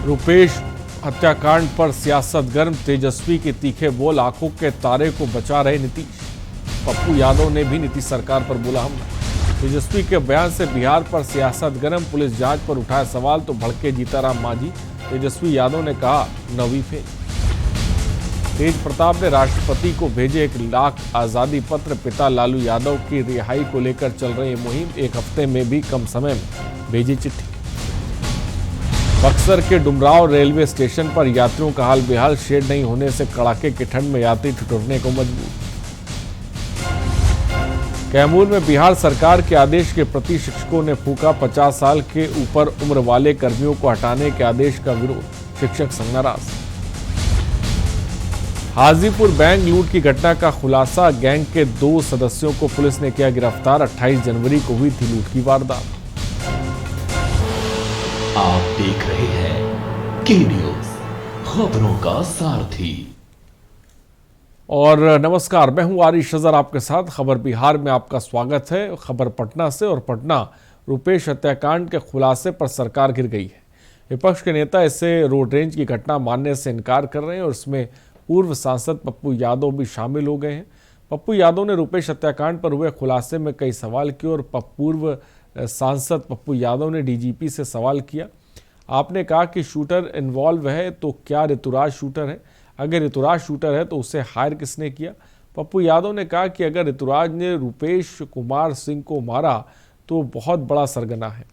रुपेश हत्याकांड पर सियासत गर्म, तेजस्वी के तीखे बोल, आंखों के तारे को बचा रहे नीतीश। पप्पू यादव ने भी नीतीश सरकार पर बोला हमला। तेजस्वी के बयान से बिहार पर सियासत गर्म, पुलिस जांच पर उठाए सवाल तो भड़के जीताराम मांझी। तेजस्वी यादव ने कहा नवी फेल। तेज प्रताप ने राष्ट्रपति को भेजे 1 लाख आजादी पत्र, पिता लालू यादव की रिहाई को लेकर चल रही मुहिम, 1 हफ्ते में भी कम समय में भेजी चिट्ठी। बक्सर के डुमरांव रेलवे स्टेशन पर यात्रियों का हाल बेहाल, शेड नहीं होने से कड़ाके की ठंड में यात्री ठिठुरने को मजबूर। कैमूर में बिहार सरकार के आदेश के प्रति शिक्षकों ने फूका 50 साल के ऊपर उम्र वाले कर्मियों को हटाने के आदेश का विरोध, शिक्षक संघ नाराज। हाजीपुर बैंक लूट की घटना का खुलासा, गैंग के 2 सदस्यों को पुलिस ने किया गिरफ्तार। 28 जनवरी को हुई थी लूट की वारदात। आप देख रहे हैं के न्यूज, खबरों का सारथी। और नमस्कार, मैं हूं आरिश अजहर आपके साथ। खबर बिहार में आपका स्वागत है। खबर पटना से, और पटना रुपेश हत्याकांड के खुलासे पर सरकार गिर गई है। विपक्ष के नेता इसे रोड रेंज की घटना मानने से इनकार कर रहे हैं और इसमें पूर्व सांसद पप्पू यादव भी शामिल हो गए हैं। पप्पू यादव ने रुपेश हत्याकांड पर हुए खुलासे में कई सवाल किए और पूर्व सांसद पप्पू यादव ने डीजीपी से सवाल किया। आपने कहा कि शूटर इन्वॉल्व है तो क्या ऋतुराज शूटर है? अगर ऋतुराज शूटर है तो उसे हायर किसने किया? पप्पू यादव ने कहा कि अगर ऋतुराज ने रुपेश कुमार सिंह को मारा तो बहुत बड़ा सरगना है।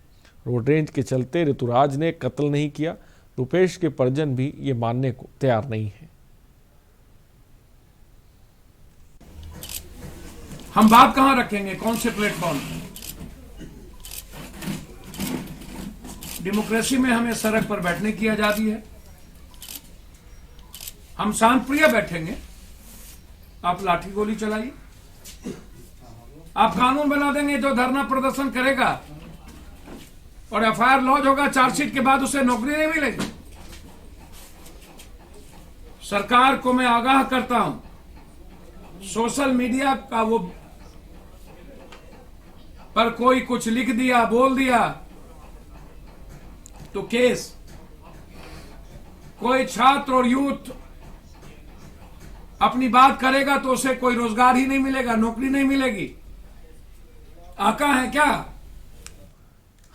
रोड रेंज के चलते ऋतुराज ने कत्ल नहीं किया। रुपेश के परिजन भी ये मानने को तैयार नहीं है। हम बात कहां रखेंगे, कौन से प्लेटफॉर्म? डेमोक्रेसी में हमें सड़क पर बैठने की आजादी है। हम शांतप्रिय बैठेंगे, आप लाठी गोली चलाइए। आप कानून बना देंगे जो धरना प्रदर्शन करेगा और एफआईआर लॉन्च होगा, चार्जशीट के बाद उसे नौकरी नहीं मिलेगी। सरकार को मैं आगाह करता हूं, सोशल मीडिया का वो पर कोई कुछ लिख दिया, बोल दिया तो केस। कोई छात्र और यूथ अपनी बात करेगा तो उसे कोई रोजगार ही नहीं मिलेगा, नौकरी नहीं मिलेगी। आका है क्या?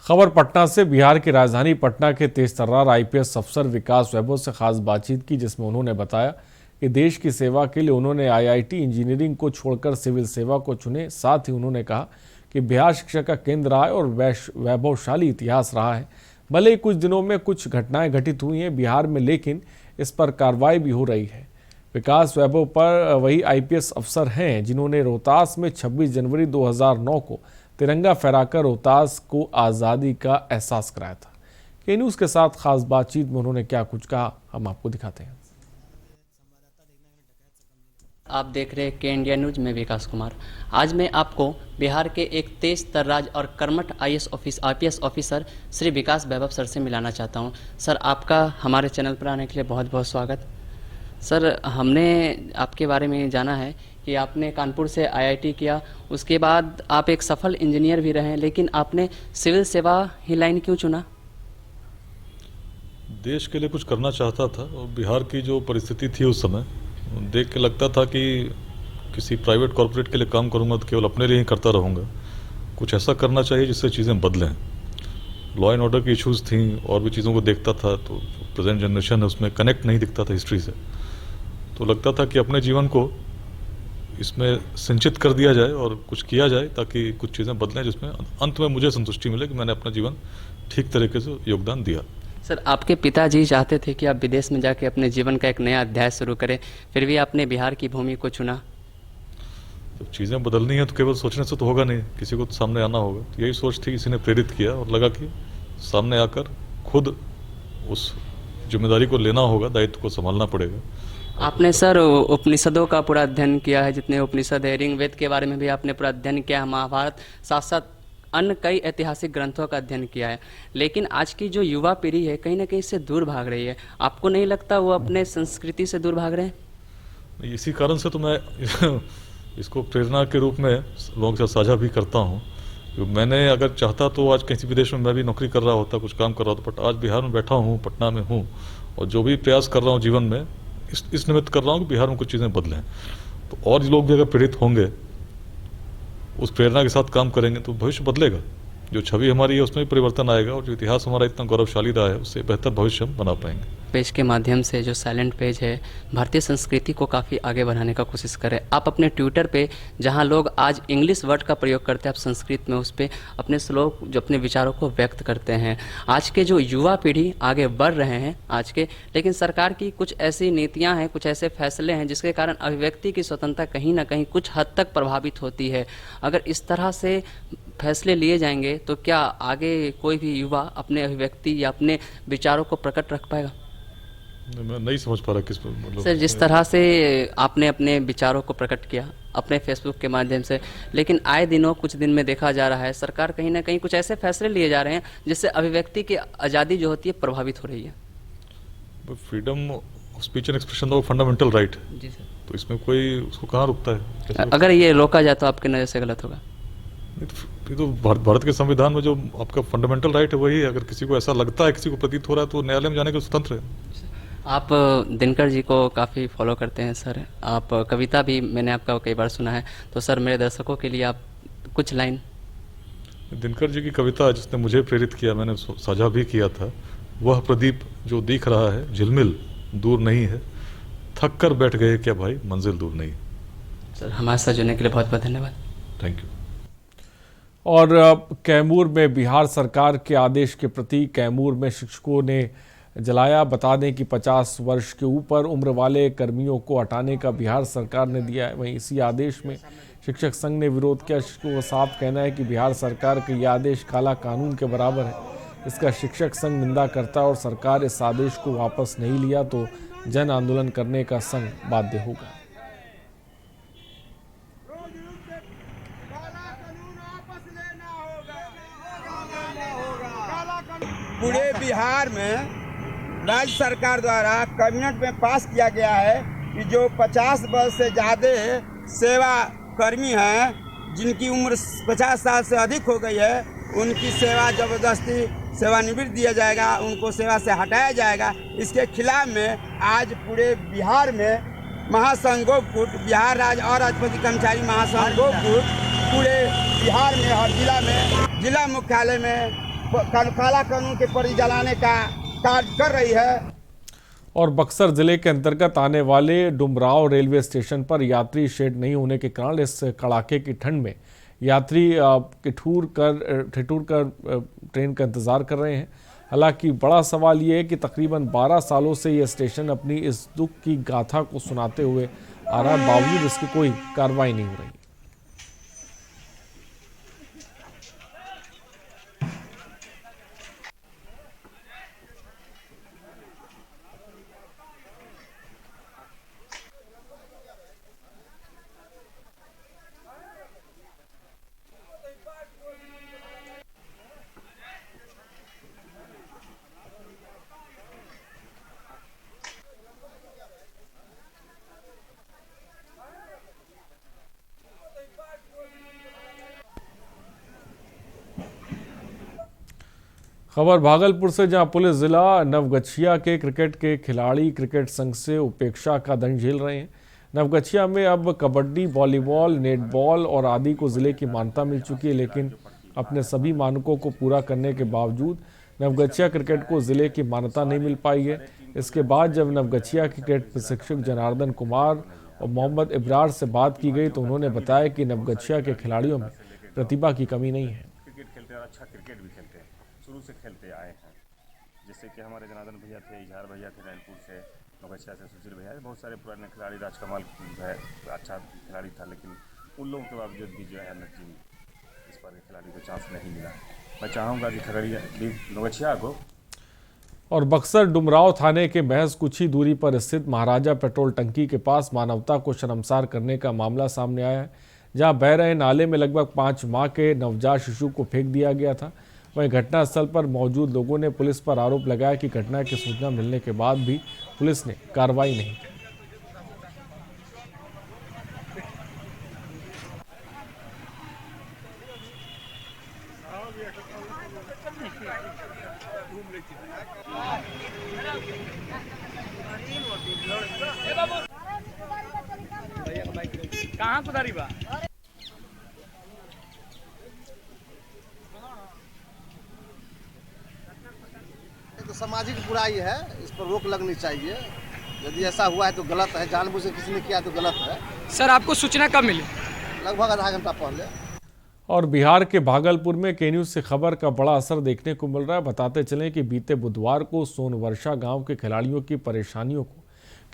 खबर पटना से। बिहार की राजधानी पटना के तेजतर्रार आईपीएस अफसर विकास वैभव से खास बातचीत की, जिसमें उन्होंने बताया कि देश की सेवा के लिए उन्होंने आईआईटी इंजीनियरिंग को छोड़कर सिविल सेवा को चुने। साथ ही उन्होंने कहा कि बिहार शिक्षा का केंद्र रहा है और वैभवशाली इतिहास रहा है। भले ही कुछ दिनों में कुछ घटनाएं घटित हुई हैं बिहार में, लेकिन इस पर कार्रवाई भी हो रही है। विकास वैभव पर वही आईपीएस अफसर हैं जिन्होंने रोहतास में 26 जनवरी 2009 को तिरंगा फहराकर रोहतास को आज़ादी का एहसास कराया था। के न्यूज़ के साथ खास बातचीत में उन्होंने क्या कुछ कहा, हम आपको दिखाते हैं। आप देख रहे हैं के इंडिया न्यूज में विकास कुमार। आज मैं आपको बिहार के एक तेज तर्राज और कर्मठ आईपीएस ऑफिसर श्री विकास वैभव सर से मिलाना चाहता हूं। सर, आपका हमारे चैनल पर आने के लिए बहुत बहुत स्वागत। सर, हमने आपके बारे में जाना है कि आपने कानपुर से आईआईटी किया, उसके बाद आप एक सफल इंजीनियर भी रहे, लेकिन आपने सिविल सेवा ही लाइन क्यों चुना? देश के लिए कुछ करना चाहता था और बिहार की जो परिस्थिति थी उस समय देख के लगता था कि किसी प्राइवेट कॉर्पोरेट के लिए काम करूंगा तो केवल अपने लिए ही करता रहूंगा। कुछ ऐसा करना चाहिए जिससे चीज़ें बदलें। लॉ एंड ऑर्डर की इश्यूज़ थी और भी चीज़ों को देखता था तो प्रेजेंट जनरेशन है उसमें कनेक्ट नहीं दिखता था हिस्ट्री से। तो लगता था कि अपने जीवन को इसमें संचित कर दिया जाए और कुछ किया जाए ताकि कुछ चीज़ें बदलें, जिसमें अंत में मुझे संतुष्टि मिले कि मैंने अपना जीवन ठीक तरीके से योगदान दिया। सर, आपके पिताजी चाहते थे कि आप विदेश में जाके अपने जीवन का एक नया अध्याय शुरू करें, फिर भी आपने बिहार की भूमि को चुना। जब चीज़ें बदलनी है तो केवल सोचने से तो होगा नहीं, किसी को तो सामने आना होगा। तो यही सोच थी, किसी ने प्रेरित किया और लगा कि सामने आकर खुद उस जिम्मेदारी को लेना होगा, दायित्व को संभालना पड़ेगा। आपने सर उपनिषदों का पूरा अध्ययन किया है, जितने उपनिषद है, ऋग्वेद के बारे में भी आपने पूरा अध्ययन किया है, महाभारत, साथ साथ अन्य कई ऐतिहासिक ग्रंथों का अध्ययन किया है। लेकिन आज की जो युवा पीढ़ी है कहीं ना कहीं इससे दूर भाग रही है। आपको नहीं लगता वो अपने संस्कृति से दूर भाग रहे हैं? इसी कारण से तो मैं इसको प्रेरणा के रूप में लोगों के साथ साझा भी करता हूँ मैंने अगर चाहता तो आज किसी विदेश में मैं भी नौकरी कर रहा होता, कुछ काम कर रहा होता, बट आज बिहार में बैठा हूँ, पटना में हूँ, और जो भी प्रयास कर रहा हूँ जीवन में इस निमित्त कर रहा हूँ कि बिहार में कुछ चीज़ें बदलें। तो और लोग भी अगर प्रेरित होंगे, उस प्रेरणा के साथ काम करेंगे, तो भविष्य बदलेगा। जो छवि हमारी है उसमें भी परिवर्तन आएगा, और जो इतिहास हमारा इतना गौरवशाली रहा है उससे बेहतर भविष्य हम बना पाएंगे। पेज के माध्यम से जो साइलेंट पेज है, भारतीय संस्कृति को काफ़ी आगे बढ़ाने का कोशिश करें। आप अपने ट्विटर पे, जहां लोग आज इंग्लिश वर्ड का प्रयोग करते हैं, आप संस्कृत में उस पर अपने श्लोक, जो अपने विचारों को व्यक्त करते हैं। आज के जो युवा पीढ़ी आगे बढ़ रहे हैं आज के, लेकिन सरकार की कुछ ऐसी नीतियां हैं, कुछ ऐसे फैसले हैं जिसके कारण अभिव्यक्ति की स्वतंत्रता कहीं ना कहीं कुछ हद तक प्रभावित होती है। अगर इस तरह से फैसले लिए जाएंगे तो क्या आगे कोई भी युवा अपने अभिव्यक्ति या अपने विचारों को प्रकट रख पाएगा? मैं नहीं समझ पा रहा किस मतलब सर, जिस तरह से आपने अपने विचारों को प्रकट किया अपने फेसबुक के माध्यम से, लेकिन आए दिनों कुछ दिन में देखा जा रहा है सरकार कहीं ना कहीं कुछ ऐसे फैसले लिए जा रहे हैं जिससे अभिव्यक्ति की आज़ादी जो होती है प्रभावित हो रही है। Freedom of speech and expression तो फंडामेंटल राइट है, जी सर। तो इसमें कोई उसको कहाँ रुकता है? कैसे अगर ये रोका जाए तो आपके नज़र से गलत होगा? ये तो भारत के संविधान में जो आपका फंडामेंटल राइट है वही है। अगर किसी को ऐसा लगता है, किसी को प्रतीत हो रहा है, तो न्यायालय में जाने का स्वतंत्र है। आप दिनकर जी को काफ़ी फॉलो करते हैं सर, आप कविता भी मैंने आपका कई बार सुना है, तो सर मेरे दर्शकों के लिए आप कुछ लाइन। दिनकर जी की कविता जिसने मुझे प्रेरित किया, मैंने साझा भी किया था, वह प्रदीप जो दिख रहा है झिलमिल दूर नहीं है, थक कर बैठ गए क्या भाई मंजिल दूर नहीं। सर हमारे साथ जुड़ने के लिए बहुत बहुत धन्यवाद। Thank you. और कैमूर में बिहार सरकार के आदेश के प्रति कैमूर में शिक्षकों ने जलाया। बता दें कि 50 वर्ष के ऊपर उम्र वाले कर्मियों को हटाने का बिहार सरकार ने दिया है। वहीं इसी आदेश में शिक्षक संघ ने विरोध किया। शिक्षकों का साफ कहना है कि बिहार सरकार का यह आदेश काला कानून के बराबर है। इसका शिक्षक संघ निंदा करता है और सरकार इस आदेश को वापस नहीं लिया तो जन आंदोलन करने का संघ बाध्य होगा। पूरे बिहार में राज्य सरकार द्वारा कैबिनेट में पास किया गया है कि जो 50 वर्ष से ज़्यादा सेवा कर्मी हैं, जिनकी उम्र 50 साल से अधिक हो गई है, उनकी सेवा जबरदस्ती सेवानिवृत्त दिया जाएगा, उनको सेवा से हटाया जाएगा। इसके खिलाफ में आज पूरे बिहार में महासंघ गोपकुट, बिहार राज्य और राजपत्रित कर्मचारी महासंघ गोपकुट पूरे बिहार में हर जिला में, जिला मुख्यालय में काला कानून के परी जलाने का कार्य कर रही है। और बक्सर जिले के अंतर्गत आने वाले डुमराव रेलवे स्टेशन पर यात्री शेड नहीं होने के कारण इस कड़ाके की ठंड में यात्री ठिठुर कर ट्रेन का इंतजार कर रहे हैं। हालांकि बड़ा सवाल ये है कि तकरीबन 12 सालों से यह स्टेशन अपनी इस दुख की गाथा को सुनाते हुए आ रहा है, बावजूद इसकी कोई कार्रवाई नहीं हो रही। खबर भागलपुर से, जहां पुलिस जिला नवगछिया के क्रिकेट के खिलाड़ी क्रिकेट संघ से उपेक्षा का दंड झेल रहे हैं। नवगछिया में अब कबड्डी, वॉलीबॉल, नेटबॉल और आदि को जिले की मान्यता मिल चुकी है, लेकिन अपने सभी मानकों को पूरा करने के बावजूद नवगछिया क्रिकेट को जिले की मान्यता नहीं मिल पाई है। इसके बाद जब नवगछिया क्रिकेट प्रशिक्षक जनार्दन कुमार और मोहम्मद इब्रार से बात की गई तो उन्होंने बताया कि नवगछिया के खिलाड़ियों में प्रतिभा की कमी नहीं है। क्रिकेट खेलते हैं और अच्छा क्रिकेट भी खेलते हैं, शुरू से खेलते आए हैं। जैसे कि हमारे जनार्दन भैया थे, इजहार भैया थे, रैनपुर से, नवगछिया से सुशील भैया, बहुत सारे पुराने खिलाड़ी, राजकमाल है अच्छा खिलाड़ी था, लेकिन उन लोगों के बावजूद भी जो है इस बार के खिलाड़ी को चांस नहीं मिला। मैं चाहूँगा कि खगड़िया नवगछिया को। और बक्सर डुमराव थाने के महज कुछ ही दूरी पर स्थित महाराजा पेट्रोल टंकी के पास मानवता को शर्मसार करने का मामला सामने आया है, जहां बह रहे नाले में लगभग 5 माह के नवजात शिशु को फेंक दिया गया था। वहीं घटनास्थल पर मौजूद लोगों ने पुलिस पर आरोप लगाया कि घटना की सूचना मिलने के बाद भी पुलिस ने कार्रवाई नहीं की। तो सामाजिक बुराई है, इस पर रोक लगनी चाहिए। यदि ऐसा हुआ है तो गलत है, जानबूझ के किसी ने किया तो गलत है। सर आपको सूचना कब मिली? लगभग आधा घंटा पहले। और बिहार के भागलपुर में के न्यूज़ से खबर का बड़ा असर देखने को मिल रहा है। बताते चलें कि बीते बुधवार को सोनवर्षा गांव के खिलाड़ियों की परेशानियों को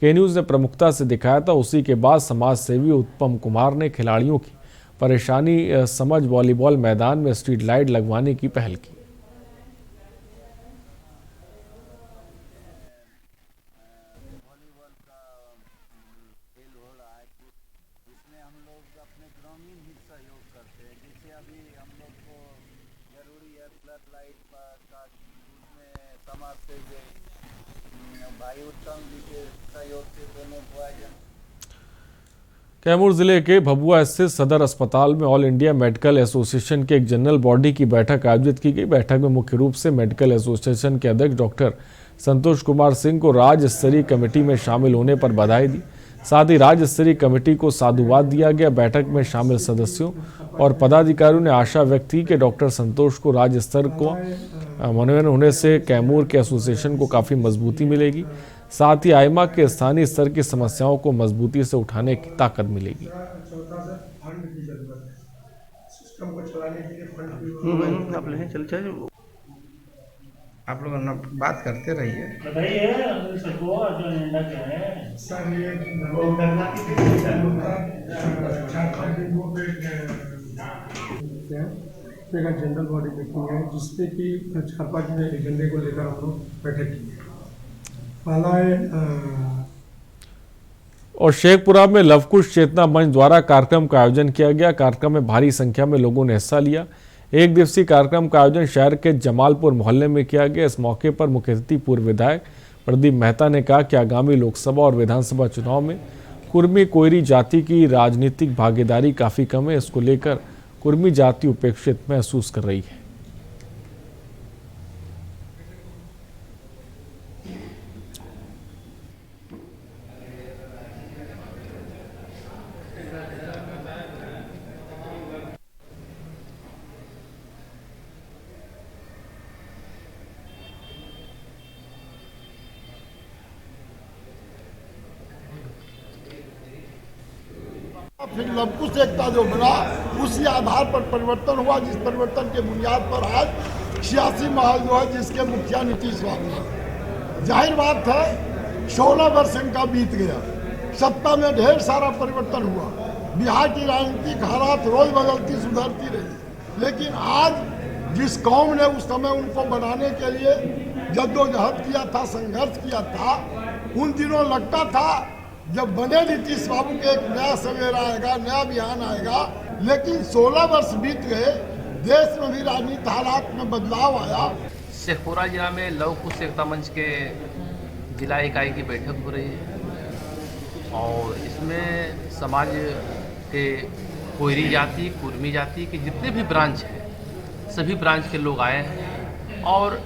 के न्यूज़ ने प्रमुखता से दिखाया था। उसी के बाद समाज सेवी उत्तम कुमार ने खिलाड़ियों की परेशानी समझ वॉलीबॉल मैदान में स्ट्रीट लाइट लगवाने की पहल की। कैमूर जिले के भभुआ स्थित सदर अस्पताल में ऑल इंडिया मेडिकल एसोसिएशन के एक जनरल बॉडी की बैठक आयोजित की गई। बैठक में मुख्य रूप से मेडिकल एसोसिएशन के अध्यक्ष डॉक्टर संतोष कुमार सिंह को राज्य स्तरीय कमेटी में शामिल होने पर बधाई दी। साथ ही राज्य स्तरीय कमेटी को साधुवाद दिया गया। बैठक में शामिल सदस्यों और पदाधिकारियों ने आशा व्यक्त की कि डॉक्टर संतोष को राज्य स्तर को मनोनयन होने से कैमूर के एसोसिएशन को काफ़ी मजबूती मिलेगी। साथ ही आइमा के स्थानीय स्तर की समस्याओं को मजबूती से उठाने की ताकत मिलेगी। आप लोग ना बात करते रहिए। सर ये जनरल बॉडी मीटिंग है जिसपे कि 4-5 एजेंडे को लेकर हम लोग बैठक की है। पहला है और शेखपुरा में लवकुश चेतना मंच द्वारा कार्यक्रम का आयोजन किया गया। कार्यक्रम में भारी संख्या में लोगों ने हिस्सा लिया। एक दिवसीय कार्यक्रम का आयोजन शहर के जमालपुर मोहल्ले में किया गया। इस मौके पर मुख्य अतिथि पूर्व विधायक प्रदीप मेहता ने कहा कि आगामी लोकसभा और विधानसभा चुनाव में कुर्मी कोयरी जाति की राजनीतिक भागीदारी काफ़ी कम है। इसको लेकर कुर्मी जाति उपेक्षित महसूस कर रही है। फिर लवकुश एकता जो बना उसी आधार पर परिवर्तन हुआ, जिस परिवर्तन के बुनियाद पर आज 86 महल जो है जिसके मुखिया नीतीश बाबू। जाहिर बात है 16 वर्ष इनका बीत गया, सत्ता में ढेर सारा परिवर्तन हुआ। बिहार की राजनीतिक हालात रोज बदलती सुधरती रही, लेकिन आज जिस कौम ने उस समय उनको बनाने के लिए जद्दोजहद किया था, संघर्ष किया था, उन दिनों लगता था जब बने नीतीश बाबू के एक नया सवेरा आएगा, नया बिहान आएगा। लेकिन 16 वर्ष बीत गए, देश में भी राजनीतिक हालात में बदलाव आया। शेखपुरा जिला में लवकुश एकता मंच के जिला इकाई की बैठक हो रही है और इसमें समाज के कोयरी जाति, कुर्मी जाति के जितने भी ब्रांच हैं सभी ब्रांच के लोग आए हैं और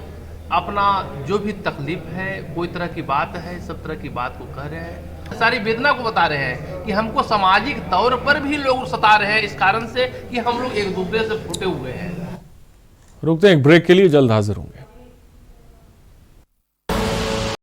अपना जो भी तकलीफ है, कोई तरह की बात है, सब तरह की बात को कह रहे हैं, सारी वेदना को बता रहे हैं कि हमको सामाजिक तौर पर भी लोग सता रहे हैं इस कारण से कि हम लोग एक दूसरे से फूटे हुए हैं। रुकते हैं एक ब्रेक के लिए, जल्द हाजिर हूँ।